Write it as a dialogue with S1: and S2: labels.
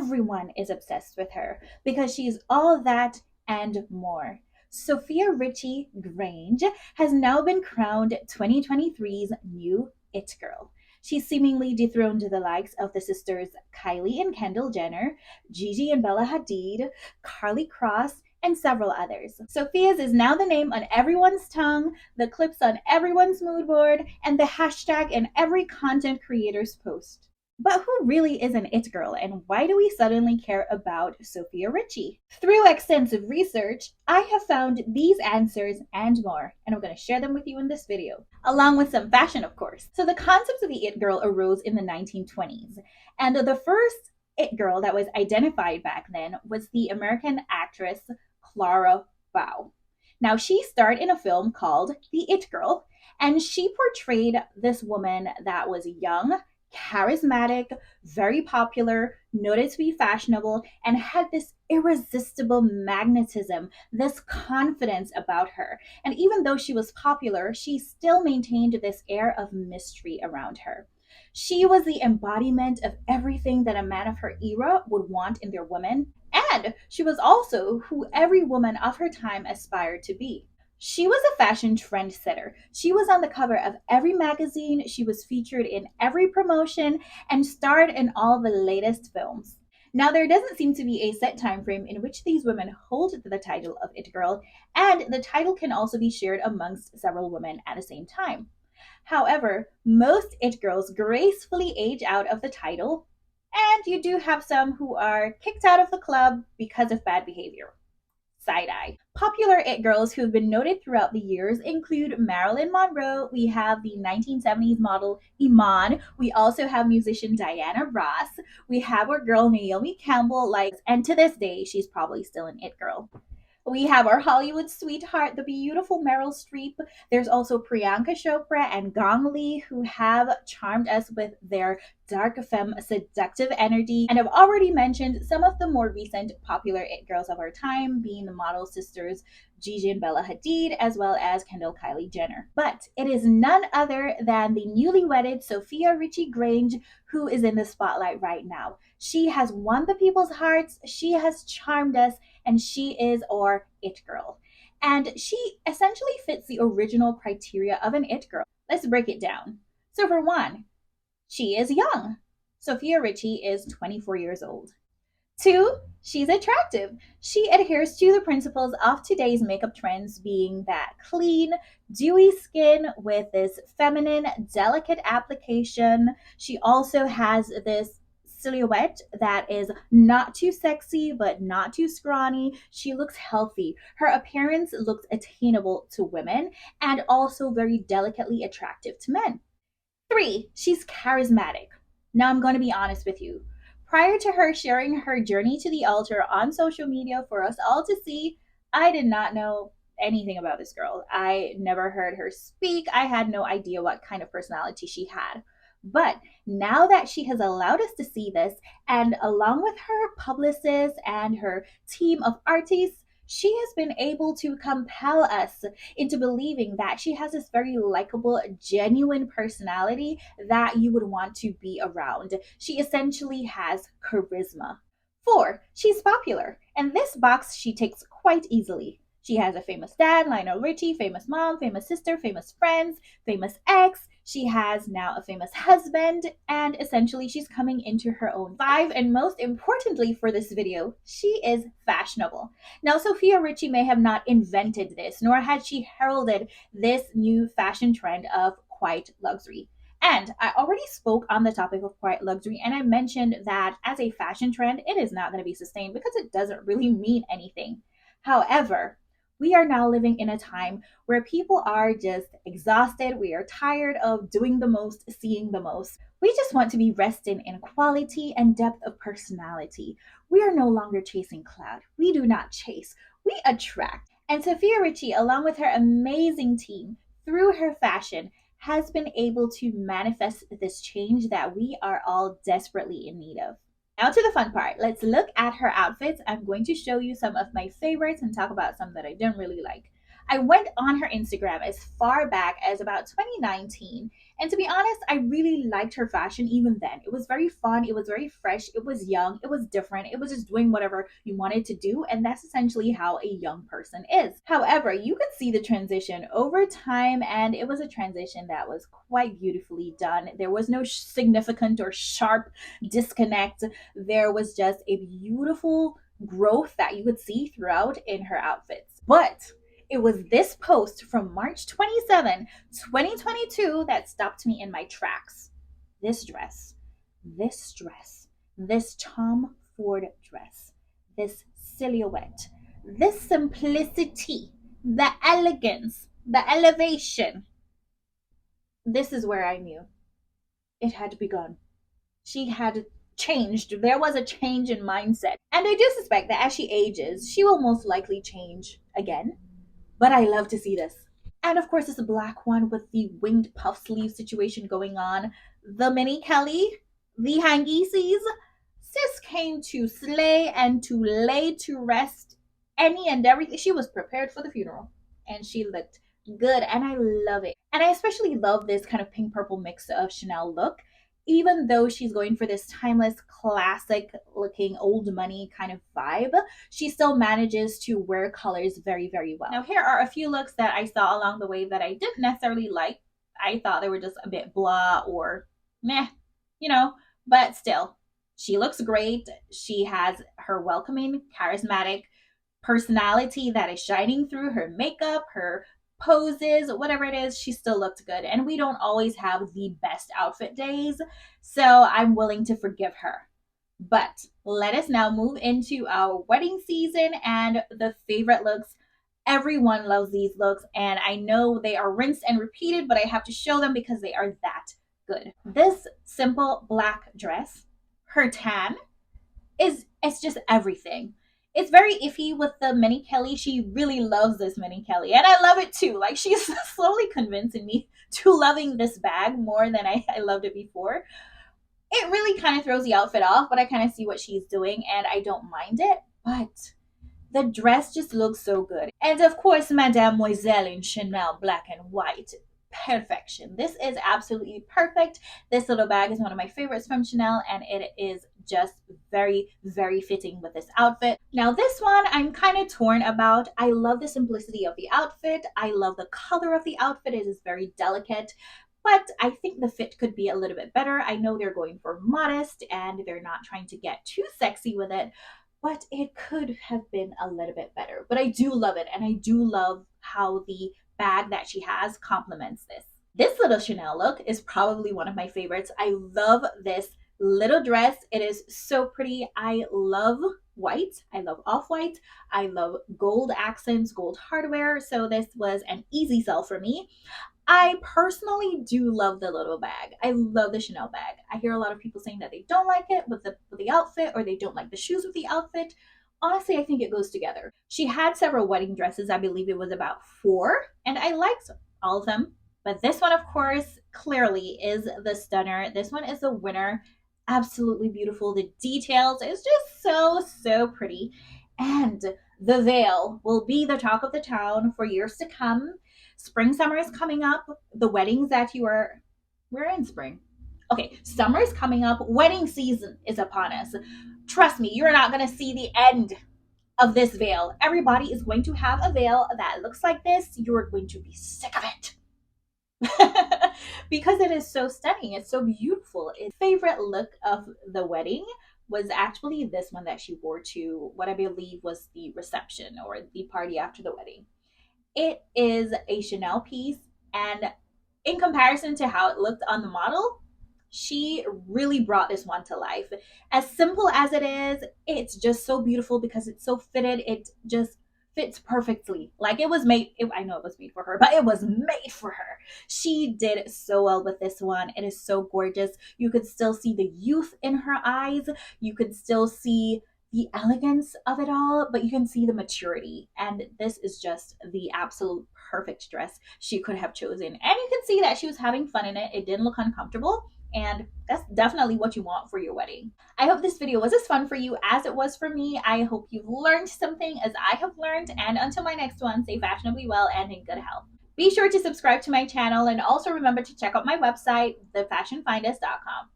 S1: everyone is obsessed with her because she's all that and more. Sophia Richie Grange has now been crowned 2023's new It Girl. She seemingly dethroned the likes of the sisters Kylie and Kendall Jenner, Gigi and Bella Hadid, Carly Cross, and several others. Sophia's is now the name on everyone's tongue, the clips on everyone's mood board, and the hashtag in every content creator's post. But who really is an it girl, and why do we suddenly care about Sofia Richie? Through extensive research, I have found these answers and more, and I'm going to share them with you in this video, along with some fashion, of course. So the concept of the it girl arose in the 1920s, and the first it girl that was identified back then was the American actress Clara Bow. Now, she starred in a film called The It Girl, and she portrayed this woman that was young, charismatic, very popular, noted to be fashionable, and had this irresistible magnetism, this confidence about her. And even though she was popular, she still maintained this air of mystery around her. She was the embodiment of everything that a man of her era would want in their woman, and she was also who every woman of her time aspired to be. She was a fashion trendsetter. She was on the cover of every magazine, she was featured in every promotion, and starred in all the latest films. Now, there doesn't seem to be a set time frame in which these women hold the title of It Girl, and the title can also be shared amongst several women at the same time. However, most It Girls gracefully age out of the title, and you do have some who are kicked out of the club because of bad behavior. Side eye. Popular it girls who have been noted throughout the years include Marilyn Monroe. We have the 1970s model Iman. We also have musician Diana Ross. We have our girl Naomi Campbell, and to this day, she's probably still an it girl. We have our Hollywood sweetheart, the beautiful Meryl Streep. There's also Priyanka Chopra and Gong Li, who have charmed us with their dark femme seductive energy. And I've already mentioned some of the more recent popular it girls of our time, being the model sisters Gigi and Bella Hadid, as well as Kendall Kylie Jenner. But it is none other than the newly wedded Sophia Richie Grange who is in the spotlight right now. She has won the people's hearts, she has charmed us, and she is our it girl. And she essentially fits the original criteria of an it girl. Let's break it down. So for one, she is young. Sophia Richie is 24 years old. Two, she's attractive. She adheres to the principles of today's makeup trends, being that clean, dewy skin with this feminine, delicate application. She also has this silhouette that is not too sexy but not too scrawny. She looks healthy. Her appearance looks attainable to women and also very delicately attractive to men. Three, she's charismatic. Now, I'm going to be honest with you. Prior to her sharing her journey to the altar on social media for us all to see, I did not know anything about this girl. I never heard her speak. I had no idea what kind of personality she had. But now that she has allowed us to see this, and along with her publicist and her team of artists, she has been able to compel us into believing that she has this very likable, genuine personality that you would want to be around. She essentially has charisma. Four, she's popular, and this box she takes quite easily. She has a famous dad, Lionel Richie, famous mom, famous sister, famous friends, famous ex. She has now a famous husband, and essentially she's coming into her own. Five, and most importantly for this video, she is fashionable. Now, Sophia Richie may have not invented this, nor had she heralded this new fashion trend of quiet luxury. And I already spoke on the topic of quiet luxury, and I mentioned that as a fashion trend, it is not going to be sustained because it doesn't really mean anything. However, we are now living in a time where people are just exhausted. We are tired of doing the most, seeing the most. We just want to be resting in quality and depth of personality. We are no longer chasing cloud. We do not chase, we attract. And Sophia Richie, along with her amazing team, through her fashion, has been able to manifest this change that we are all desperately in need of. Now to the fun part. Let's look at her outfits. I'm going to show you some of my favorites and talk about some that I don't really like. I went on her Instagram as far back as about 2019. And to be honest, I really liked her fashion even then. It was very fun, it was very fresh, it was young, it was different, it was just doing whatever you wanted to do. And that's essentially how a young person is. However, you could see the transition over time, and it was a transition that was quite beautifully done. There was no significant or sharp disconnect, there was just a beautiful growth that you could see throughout in her outfits. But it was this post from March 27, 2022 that stopped me in my tracks. This dress, this Tom Ford dress, this silhouette, this simplicity, the elegance, the elevation. This is where I knew it had begun. She had changed. There was a change in mindset. And I do suspect that as she ages, she will most likely change again. But I love to see this. And of course, it's a black one with the winged puff sleeve situation going on. The mini Kelly, the hangies. Sis came to slay and to lay to rest any and everything. She was prepared for the funeral. And she looked good. And I love it. And I especially love this kind of pink purple mix of Chanel look. Even though she's going for this timeless, classic looking old money kind of vibe, she still manages to wear colors very, very well. Now, here are a few looks that I saw along the way that I didn't necessarily like. I thought they were just a bit blah or meh, but still, she looks great. She has her welcoming, charismatic personality that is shining through her makeup, her poses, whatever it is, she still looked good. And we don't always have the best outfit days, so I'm willing to forgive her. But let us now move into our wedding season and the favorite looks. Everyone loves these looks, and I know they are rinsed and repeated, but I have to show them because they are that good. This simple black dress, her tan, it's just everything. It's very iffy with the mini Kelly. She really loves this mini Kelly, and I love it too. Like, she's slowly convincing me to loving this bag more than I loved it before. It really kind of throws the outfit off, but I kind of see what she's doing and I don't mind it. But the dress just looks so good. And of course, Mademoiselle in Chanel black and white. Perfection. This is absolutely perfect. This little bag is one of my favorites from Chanel, and it is just very, very fitting with this outfit. Now, this one I'm kind of torn about. I love the simplicity of the outfit. I love the color of the outfit. It is very delicate, but I think the fit could be a little bit better. I know they're going for modest and they're not trying to get too sexy with it, but it could have been a little bit better. But I do love it, and I do love how the bag that she has complements this. This little Chanel look is probably one of my favorites. I love this little dress. It is so pretty. I love white. I love off-white. I love gold accents, gold hardware. So this was an easy sell for me. I personally do love the little bag. I love the Chanel bag. I hear a lot of people saying that they don't like it with the outfit, or they don't like the shoes with the outfit. Honestly, I think it goes together. She had several wedding dresses. I believe it was about 4, and I liked all of them. But this one, of course, clearly is the stunner. This one is the winner. Absolutely beautiful. The details is just so pretty. And the veil will be the talk of the town for years to come. Spring, summer is coming up. The weddings that we're in spring. Okay, summer is coming up. Wedding season is upon us. Trust me, you're not going to see the end of this veil. Everybody is going to have a veil that looks like this. You're going to be sick of it. Because it is so stunning. It's so beautiful. Its favorite look of the wedding was actually this one that she wore to what I believe was the reception or the party after the wedding. It is a Chanel piece, and in comparison to how it looked on the model, she really brought this one to life. As simple as it is, it's just so beautiful because it's so fitted. It just fits perfectly. Like, it was made, I know it was made for her, but it was made for her. She did so well with this one. It is so gorgeous. You could still see the youth in her eyes. You could still see the elegance of it all, but you can see the maturity. And this is just the absolute perfect dress she could have chosen. And you can see that she was having fun in it. It didn't look uncomfortable. And that's definitely what you want for your wedding. I hope this video was as fun for you as it was for me. I hope you've learned something as I have learned. And until my next one, stay fashionably well and in good health. Be sure to subscribe to my channel and also remember to check out my website, thefashionfindus.com.